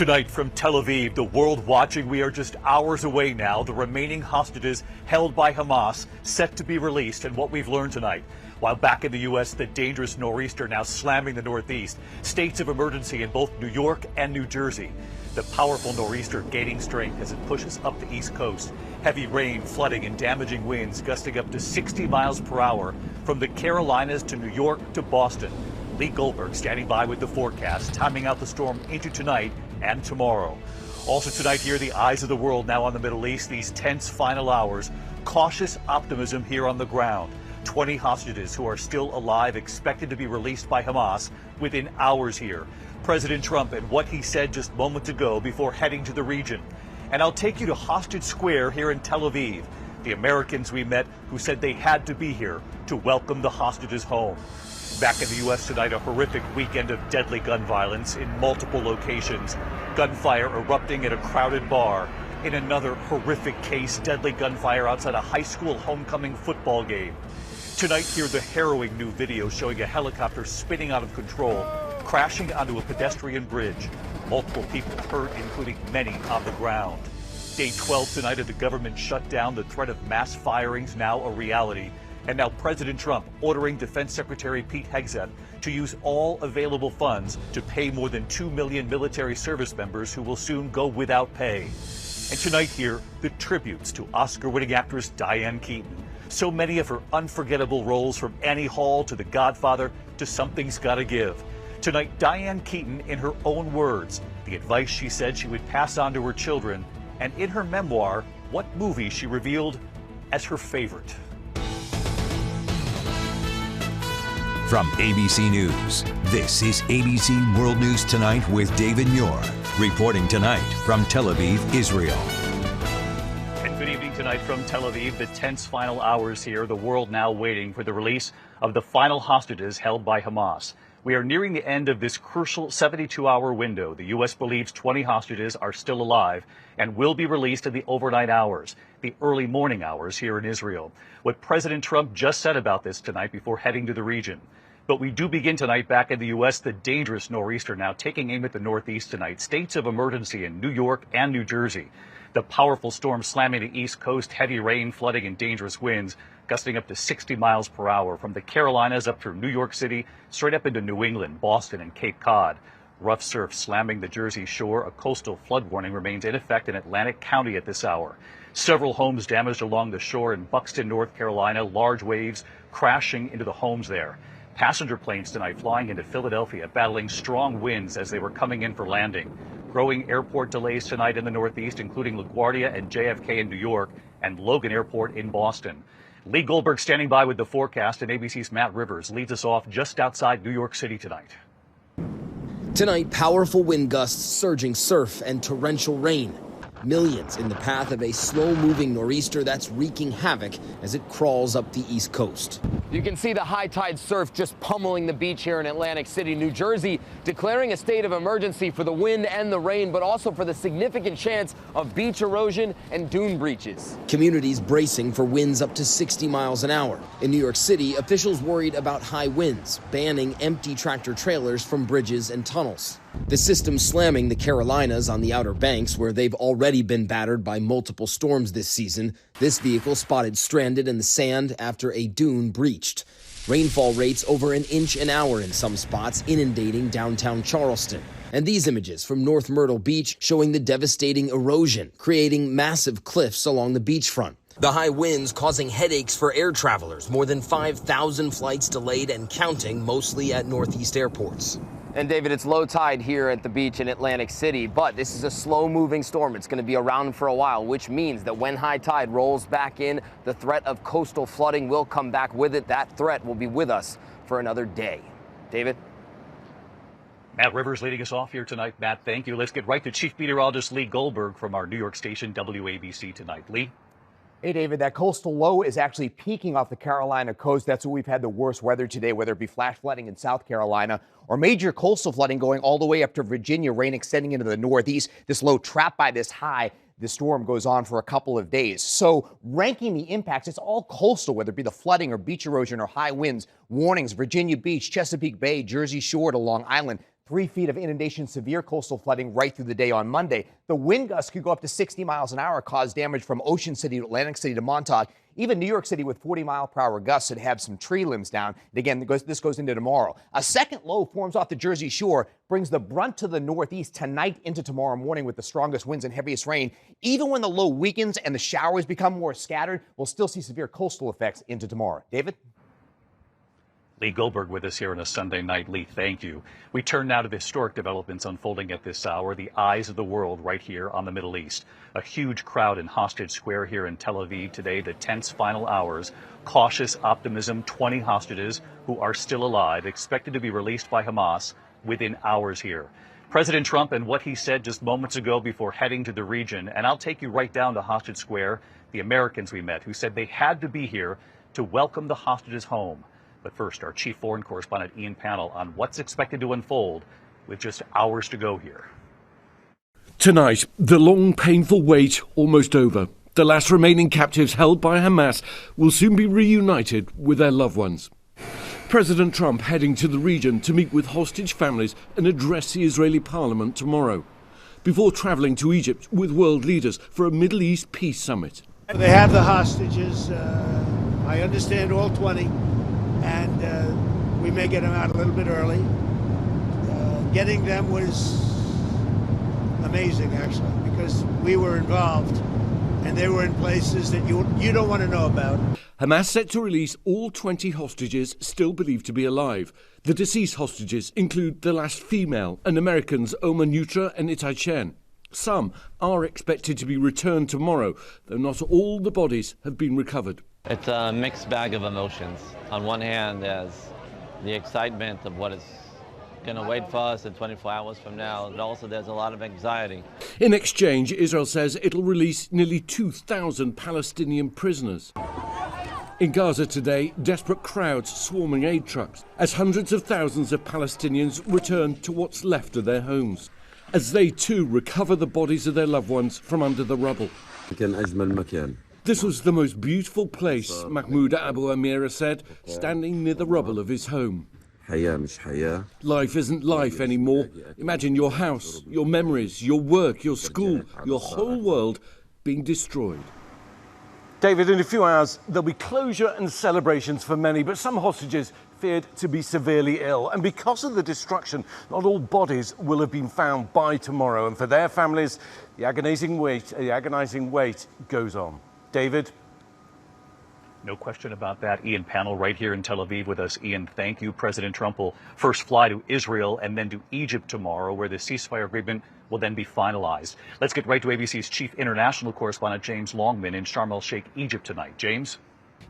Tonight from Tel Aviv, the world watching. We are just hours away now. The remaining hostages held by Hamas set to be released, and what we've learned tonight. While back in the U.S., the dangerous nor'easter now slamming the Northeast. States of emergency in both New York and New Jersey. The powerful nor'easter gaining strength as it pushes up the East Coast. Heavy rain, flooding, and damaging winds gusting up to 60 miles per hour from the Carolinas to New York to Boston. Lee Goldberg standing by with the forecast, timing out the storm into tonight and tomorrow. Also tonight here, the eyes of the world now on the Middle East, these tense final hours. Cautious optimism here on the ground. 20 hostages who are still alive expected to be released by Hamas within hours here. President Trump and what he said just moments ago before heading to the region. And I'll take you to Hostage Square here in Tel Aviv. The Americans we met who said they had to be here to welcome the hostages home. Back in the U.S. tonight, a horrific weekend of deadly gun violence in multiple locations. Gunfire erupting at a crowded bar. In another horrific case, deadly gunfire outside a high school homecoming football game. Tonight, hear the harrowing new video showing a helicopter spinning out of control, crashing onto a pedestrian bridge. Multiple people hurt, including many on the ground. Day 12 tonight of the government shutdown, the threat of mass firings now a reality. And now President Trump ordering Defense Secretary Pete Hegseth to use all available funds to pay more than 2 million military service members who will soon go without pay. And tonight here, the tributes to Oscar-winning actress Diane Keaton. So many of her unforgettable roles, from Annie Hall to The Godfather to Something's Gotta Give. Tonight, Diane Keaton, in her own words, the advice she said she would pass on to her children, and in her memoir, what movie she revealed as her favorite. From ABC News, this is ABC World News Tonight with David Muir, reporting tonight from Tel Aviv, Israel. And good evening tonight from Tel Aviv. The tense final hours here, the world now waiting for the release of the final hostages held by Hamas. We are nearing the end of this crucial 72-hour window. The U.S. believes 20 hostages are still alive and will be released in the overnight hours, the early morning hours here in Israel. What President Trump just said about this tonight before heading to the region. But we do begin tonight back in the U.S., the dangerous nor'easter now taking aim at the Northeast tonight. States of emergency in New York and New Jersey. The powerful storm slamming the East Coast, heavy rain, flooding, and dangerous winds gusting up to 60 miles per hour from the Carolinas up through New York City, straight up into New England, Boston, and Cape Cod. Rough surf slamming the Jersey shore. A coastal flood warning remains in effect in Atlantic County at this hour. Several homes damaged along the shore in Buxton, North Carolina. Large waves crashing into the homes there. Passenger planes tonight flying into Philadelphia, battling strong winds as they were coming in for landing. Growing airport delays tonight in the Northeast, including LaGuardia and JFK in New York and Logan Airport in Boston. Lee Goldberg standing by with the forecast, and ABC's Matt Rivers leads us off just outside New York City tonight. Tonight, powerful wind gusts, surging surf, and torrential rain. Millions in the path of a slow-moving nor'easter that's wreaking havoc as it crawls up the East Coast. You can see the high-tide surf just pummeling the beach here in Atlantic City, New Jersey, declaring a state of emergency for the wind and the rain, but also for the significant chance of beach erosion and dune breaches. Communities bracing for winds up to 60 miles an hour. In New York City, officials worried about high winds, banning empty tractor-trailers from bridges and tunnels. The system slamming the Carolinas on the Outer Banks, where they've already been battered by multiple storms this season. This vehicle spotted stranded in the sand after a dune breached. Rainfall rates over an inch an hour in some spots, inundating downtown Charleston. And these images from North Myrtle Beach showing the devastating erosion, creating massive cliffs along the beachfront. The high winds causing headaches for air travelers. More than 5,000 flights delayed and counting, mostly at Northeast airports. And David, it's low tide here at the beach in Atlantic City, but this is a slow-moving storm. It's going to be around for a while, which means that when high tide rolls back in, the threat of coastal flooding will come back with it. That threat will be with us for another day. David? Matt Rivers leading us off here tonight. Matt, thank you. Let's get right to Chief Meteorologist Lee Goldberg from our New York station, WABC tonight. Lee? Hey, David, that coastal low is actually peaking off the Carolina coast. That's where we've had the worst weather today, whether it be flash flooding in South Carolina or major coastal flooding going all the way up to Virginia, rain extending into the Northeast. This low trapped by this high. The storm goes on for a couple of days. So ranking the impacts, it's all coastal, whether it be the flooding or beach erosion or high winds. Warnings, Virginia Beach, Chesapeake Bay, Jersey Shore to Long Island. 3 feet of inundation, severe coastal flooding right through the day on Monday. The wind gusts could go up to 60 miles an hour, cause damage from Ocean City to Atlantic City to Montauk. Even New York City with 40-mile-per-hour gusts should have some tree limbs down. And again, this goes into tomorrow. A second low forms off the Jersey Shore, brings the brunt to the northeast tonight into tomorrow morning with the strongest winds and heaviest rain. Even when the low weakens and the showers become more scattered, we'll still see severe coastal effects into tomorrow. David? Lee Goldberg with us here on a Sunday night. Lee, thank you. We turn now to the historic developments unfolding at this hour, the eyes of the world right here on the Middle East. A huge crowd in Hostage Square here in Tel Aviv today, the tense final hours. Cautious optimism, 20 hostages who are still alive, expected to be released by Hamas within hours here. President Trump and what he said just moments ago before heading to the region, and I'll take you right down to Hostage Square, the Americans we met who said they had to be here to welcome the hostages home. But first, our chief foreign correspondent Ian Pannell on what's expected to unfold with just hours to go here. Tonight, the long, painful wait almost over. The last remaining captives held by Hamas will soon be reunited with their loved ones. President Trump heading to the region to meet with hostage families and address the Israeli parliament tomorrow, before travelling to Egypt with world leaders for a Middle East peace summit. They have the hostages. I understand all 20. And we may get them out a little bit early. Getting them was amazing, actually, because we were involved, and they were in places that you don't want to know about. Hamas set to release all 20 hostages still believed to be alive. The deceased hostages include the last female and Americans Oma Nutra and Itai Chen. Some are expected to be returned tomorrow, though not all the bodies have been recovered. It's a mixed bag of emotions. On one hand, there's the excitement of what is going to wait for us in 24 hours from now, but also there's a lot of anxiety. In exchange, Israel says it'll release nearly 2,000 Palestinian prisoners. In Gaza today, desperate crowds swarming aid trucks as hundreds of thousands of Palestinians return to what's left of their homes, as they too recover the bodies of their loved ones from under the rubble. This was the most beautiful place, Mahmoud Abu Amira said, standing near the rubble of his home. Life isn't life anymore. Imagine your house, your memories, your work, your school, your whole world being destroyed. David, in a few hours, there'll be closure and celebrations for many, but some hostages feared to be severely ill. And because of the destruction, not all bodies will have been found by tomorrow. And for their families, the agonizing wait goes on. David? No question about that. Ian Pannell right here in Tel Aviv with us. Ian, thank you. President Trump will first fly to Israel and then to Egypt tomorrow, where the ceasefire agreement will then be finalized. Let's get right to ABC's chief international correspondent, James Longman, in Sharm el-Sheikh, Egypt tonight. James?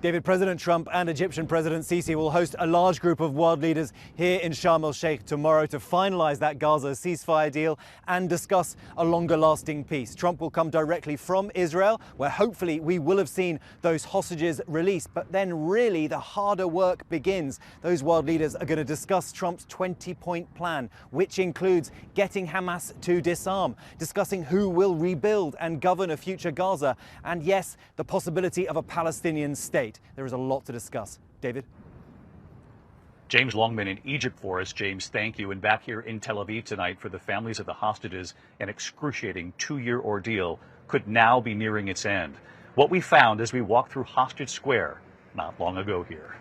David, President Trump and Egyptian President Sisi will host a large group of world leaders here in Sharm el-Sheikh tomorrow to finalize that Gaza ceasefire deal and discuss a longer-lasting peace. Trump will come directly from Israel, where hopefully we will have seen those hostages released. But then really the harder work begins. Those world leaders are going to discuss Trump's 20-point plan, which includes getting Hamas to disarm, discussing who will rebuild and govern a future Gaza, and yes, the possibility of a Palestinian state. There is a lot to discuss. David? James Longman in Egypt for us. James, thank you. And back here in Tel Aviv tonight for the families of the hostages, an excruciating 2-year ordeal could now be nearing its end. What we found as we walked through Hostage Square not long ago here.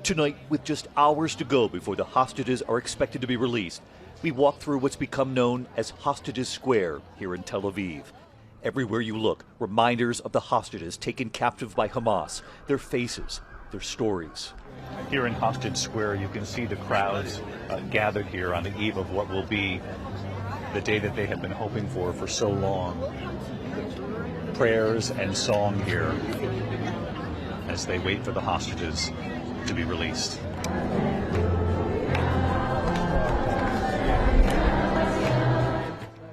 Tonight, with just hours to go before the hostages are expected to be released, we walk through what's become known as Hostages Square here in Tel Aviv. Everywhere you look, reminders of the hostages taken captive by Hamas, their faces, their stories. Here in Hostage Square, you can see the crowds gathered here on the eve of what will be the day that they have been hoping for so long. Prayers and song here as they wait for the hostages to be released.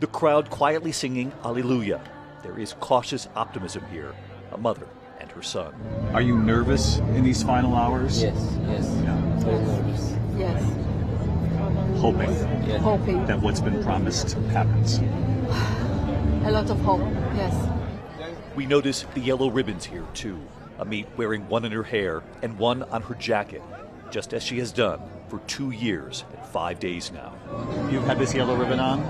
The crowd quietly singing Alleluia. There is cautious optimism here, a mother and her son. Are you nervous in these final hours? Yes. Very nervous. Yes. Hoping that what's been promised happens. A lot of hope, yes. We notice the yellow ribbons here too. Amit wearing one in her hair and one on her jacket, just as she has done for 2 years and 5 days now. You've had this yellow ribbon on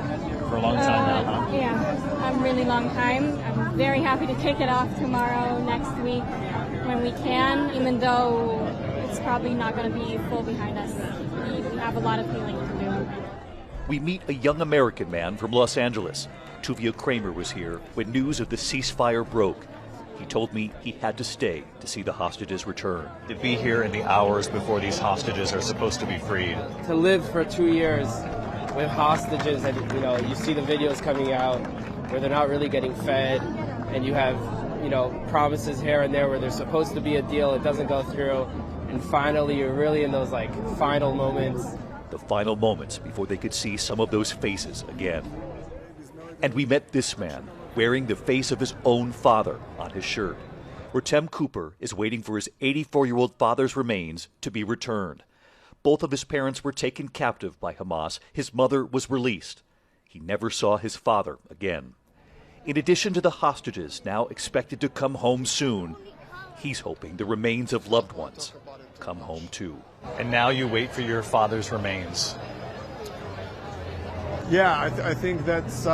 for a long time now, huh? Yeah, a really long time. I'm very happy to take it off tomorrow, next week, when we can, even though it's probably not going to be full behind us. We have a lot of healing to do. We meet a young American man from Los Angeles. Tuvia Kramer was here when news of the ceasefire broke. He told me he had to stay to see the hostages return. To be here in the hours before these hostages are supposed to be freed. To live for 2 years with hostages, and you see the videos coming out where they're not really getting fed, and you have promises here and there where there's supposed to be a deal, it doesn't go through, and finally you're really in those final moments. The final moments before they could see some of those faces again. And we met this man, wearing the face of his own father on his shirt. Rotem Cooper is waiting for his 84-year-old father's remains to be returned. Both of his parents were taken captive by Hamas. His mother was released. He never saw his father again. In addition to the hostages now expected to come home soon, he's hoping the remains of loved ones come home too. And now you wait for your father's remains. Yeah, I think that's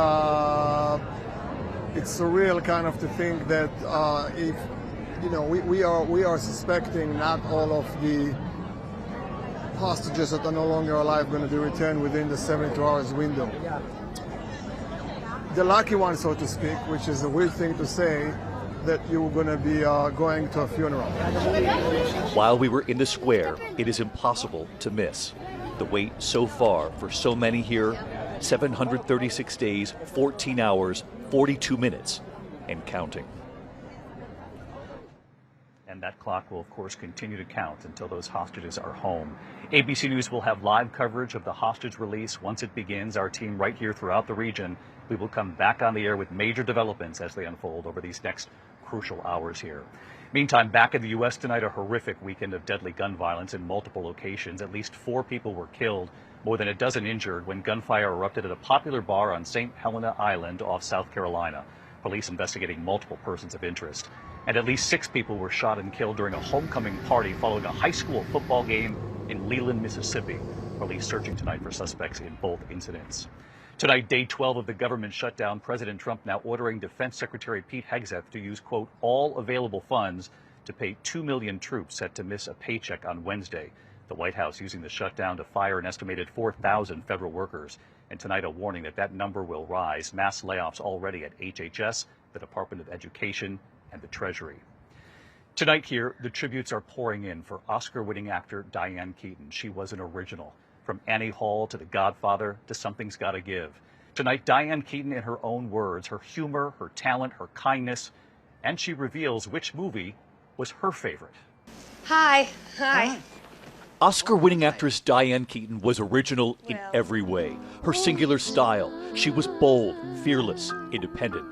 it's surreal kind of to think that if we are suspecting not all of the hostages that are no longer alive going to be returned within the 72 hours window. The lucky one, so to speak, which is a weird thing to say, that you were going to be going to a funeral. While we were in the square, it is impossible to miss. The wait so far for so many here, 736 days, 14 hours, 42 minutes, and counting. And that clock will, of course, continue to count until those hostages are home. ABC News will have live coverage of the hostage release once it begins. Our team right here throughout the region. We will come back on the air with major developments as they unfold over these next crucial hours here. Meantime, back in the U.S. tonight, a horrific weekend of deadly gun violence in multiple locations. At least 4 people were killed, more than a dozen injured when gunfire erupted at a popular bar on St. Helena Island off South Carolina. Police investigating multiple persons of interest. And at least 6 people were shot and killed during a homecoming party following a high school football game in Leland, Mississippi. Police searching tonight for suspects in both incidents. Tonight, day 12 of the government shutdown. President Trump now ordering Defense Secretary Pete Hegseth to use, quote, all available funds to pay 2 million troops set to miss a paycheck on Wednesday. The White House using the shutdown to fire an estimated 4,000 federal workers. And tonight, a warning that that number will rise. Mass layoffs already at HHS, the Department of Education, and the Treasury. Tonight here, the tributes are pouring in for Oscar-winning actor Diane Keaton. She was an original. From Annie Hall to The Godfather to Something's Gotta Give. Tonight, Diane Keaton, in her own words, her humor, her talent, her kindness, and she reveals which movie was her favorite. Hi. Oscar-winning actress Diane Keaton was original in every way. Her singular style. She was bold, fearless, independent.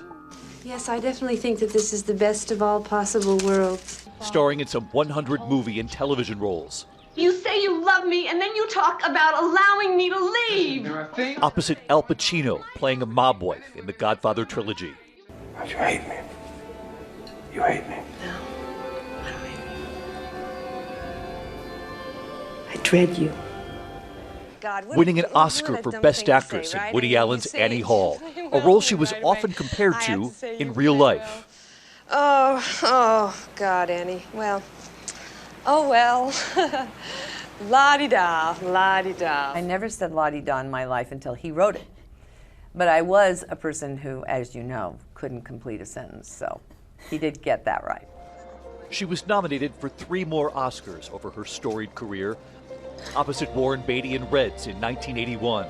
Yes, I definitely think that this is the best of all possible worlds. Starring in some 100 movie and television roles. You say you love me, and then you talk about allowing me to leave. Opposite Al Pacino, playing a mob wife in the Godfather trilogy. But you hate me. You hate me. No, I don't hate you. I dread you. God, winning an Oscar for Best Actress in Woody Allen's Annie Hall, a role she was often compared to in real life. Oh, God, Annie. Well. Oh, well. La-di-da, la-di-da. I never said la-di-da in my life until he wrote it. But I was a person who, as you know, couldn't complete a sentence, so he did get that right. She was nominated for 3 more Oscars over her storied career. Opposite Warren Beatty in Reds in 1981.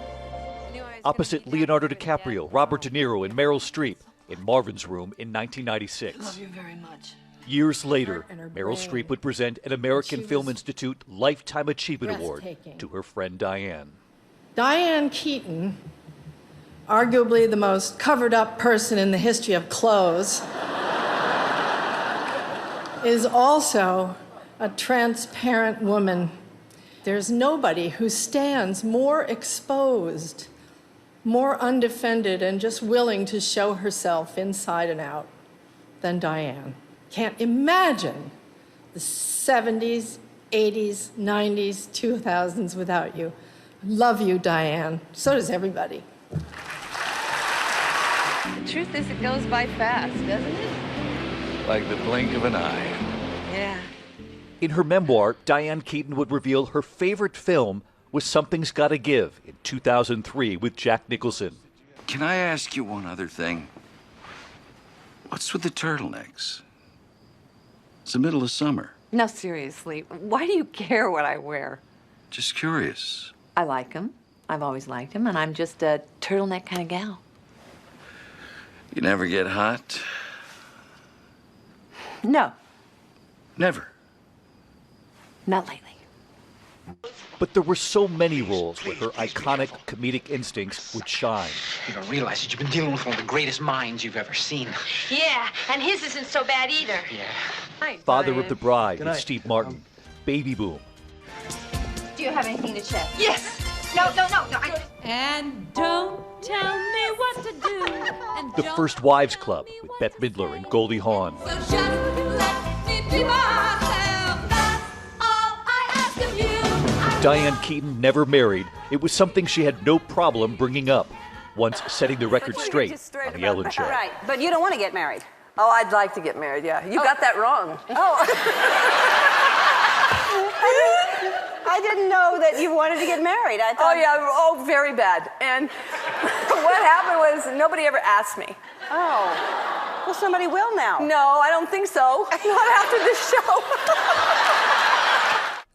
Opposite Leonardo DiCaprio, Robert De Niro, and Meryl Streep in Marvin's Room in 1996. Love you very much. Years later, Meryl Streep would present an American Film Institute Lifetime Achievement Award to her friend Diane. Diane Keaton, arguably the most covered up person in the history of clothes, is also a transparent woman. There's nobody who stands more exposed, more undefended, and just willing to show herself inside and out than Diane. Can't imagine the 70s, 80s, 90s, 2000s without you. Love you, Diane. So does everybody. The truth is, it goes by fast, doesn't it? Like the blink of an eye. Yeah. In her memoir, Diane Keaton would reveal her favorite film was Something's Gotta Give in 2003 with Jack Nicholson. Can I ask you one other thing? What's with the turtlenecks? It's the middle of summer. No, seriously, why do you care what I wear? Just curious. I like them. I've always liked them, and I'm just a turtleneck kind of gal. You never get hot? No, Never. not lately. But there were so many roles where her iconic comedic instincts would shine. You don't realize that you've been dealing with one of the greatest minds you've ever seen. Yeah, and his isn't so bad either. Yeah. Father of the Bride with Steve Martin, Baby Boom, Do you have anything to check? Yes. No. And don't tell me what to do. And The First Wives Club with Bette Midler and Goldie Hawn, just let me be myself. That's all I ask of you. Diane Keaton never married. It was something she had no problem bringing up, once setting the record straight on The Ellen Show. Right, but you don't want to get married. Oh, I'd like to get married, yeah. You got that wrong. I didn't know that you wanted to get married. I thought. Very bad. And what happened was nobody ever asked me. Oh. Well, somebody will now. No, I don't think so. Not after this show.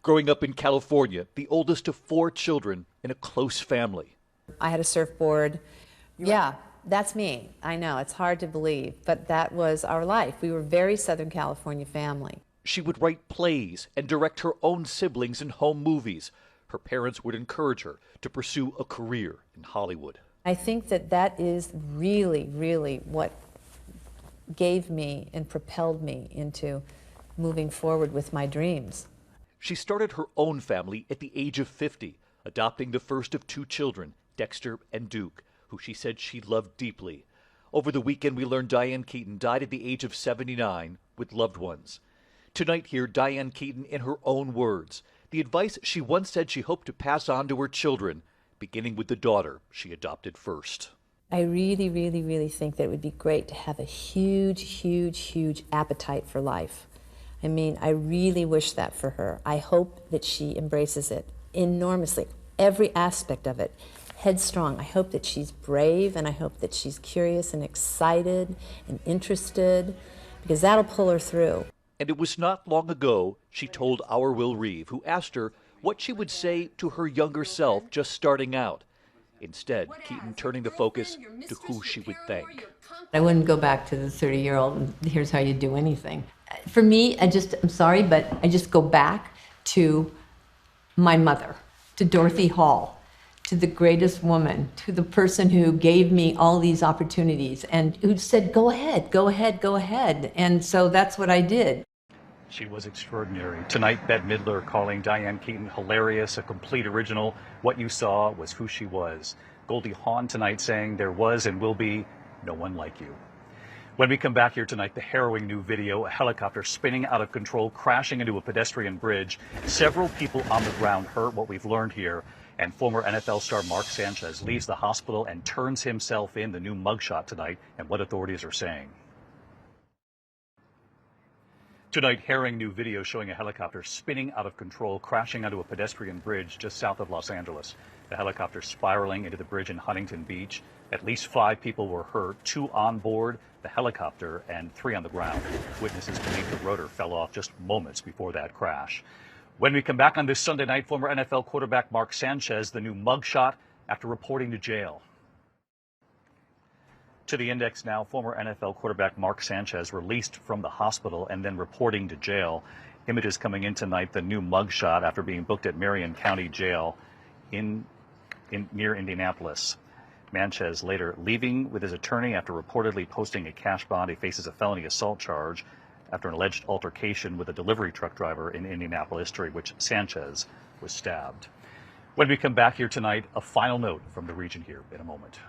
Growing up in California, the oldest of 4 children in a close family. I had a surfboard. Yeah, that's me. I know, it's hard to believe, but that was our life. We were a very Southern California family. She would write plays and direct her own siblings in home movies. Her parents would encourage her to pursue a career in Hollywood. I think that that is really, really what gave me and propelled me into moving forward with my dreams. She started her own family at the age of 50, adopting the first of 2 children, Dexter and Duke, who she said she loved deeply. Over the weekend, we learned Diane Keaton died at the age of 79 with loved ones. Tonight here, Diane Keaton in her own words, the advice she once said she hoped to pass on to her children, beginning with the daughter she adopted first. I really, really, really think that it would be great to have a huge, huge, huge appetite for life. I mean, I really wish that for her. I hope that she embraces it enormously, every aspect of it. Headstrong. I hope that she's brave, and I hope that she's curious and excited and interested, because that'll pull her through. And it was not long ago she told our Will Reeve, who asked her what she would say to her younger self just starting out. Instead, Keaton turning the focus to who she would thank. I wouldn't go back to the 30-year-old and here's how you do anything. For me, I'm sorry, but I just go back to my mother, to Dorothy Hall, to the greatest woman, to the person who gave me all these opportunities and who said, go ahead, go ahead, go ahead. And so that's what I did. She was extraordinary. Tonight, Bette Midler calling Diane Keaton hilarious, a complete original. What you saw was who she was. Goldie Hawn tonight saying there was and will be no one like you. When we come back here tonight, the harrowing new video, a helicopter spinning out of control, crashing into a pedestrian bridge. Several people on the ground hurt, what we've learned here. And former NFL star Mark Sanchez leaves the hospital and turns himself in, the new mugshot tonight, and what authorities are saying. Tonight, harrowing new video showing a helicopter spinning out of control, crashing onto a pedestrian bridge just south of Los Angeles. The helicopter spiraling into the bridge in Huntington Beach. At least 5 people were hurt, 2 on board the helicopter and 3 on the ground. Witnesses believe the rotor fell off just moments before that crash. When we come back on this Sunday night, former NFL quarterback Mark Sanchez, the new mugshot after reporting to jail. To the index now, former NFL quarterback Mark Sanchez released from the hospital and then reporting to jail. Images coming in tonight, the new mugshot after being booked at Marion County Jail near Indianapolis. Sanchez later leaving with his attorney after reportedly posting a cash bond. He faces a felony assault charge after an alleged altercation with a delivery truck driver in Indianapolis, during which Sanchez was stabbed. When we come back here tonight, a final note from the region here in a moment.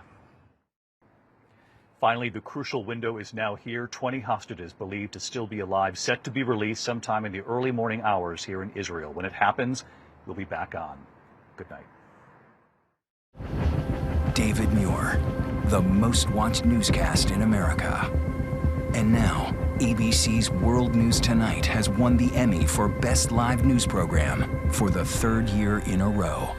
Finally, the crucial window is now here. 20 hostages believed to still be alive, set to be released sometime in the early morning hours here in Israel. When it happens, we'll be back on. Good night. David Muir, the most watched newscast in America. And now, ABC's World News Tonight has won the Emmy for Best Live News Program for the third year in a row.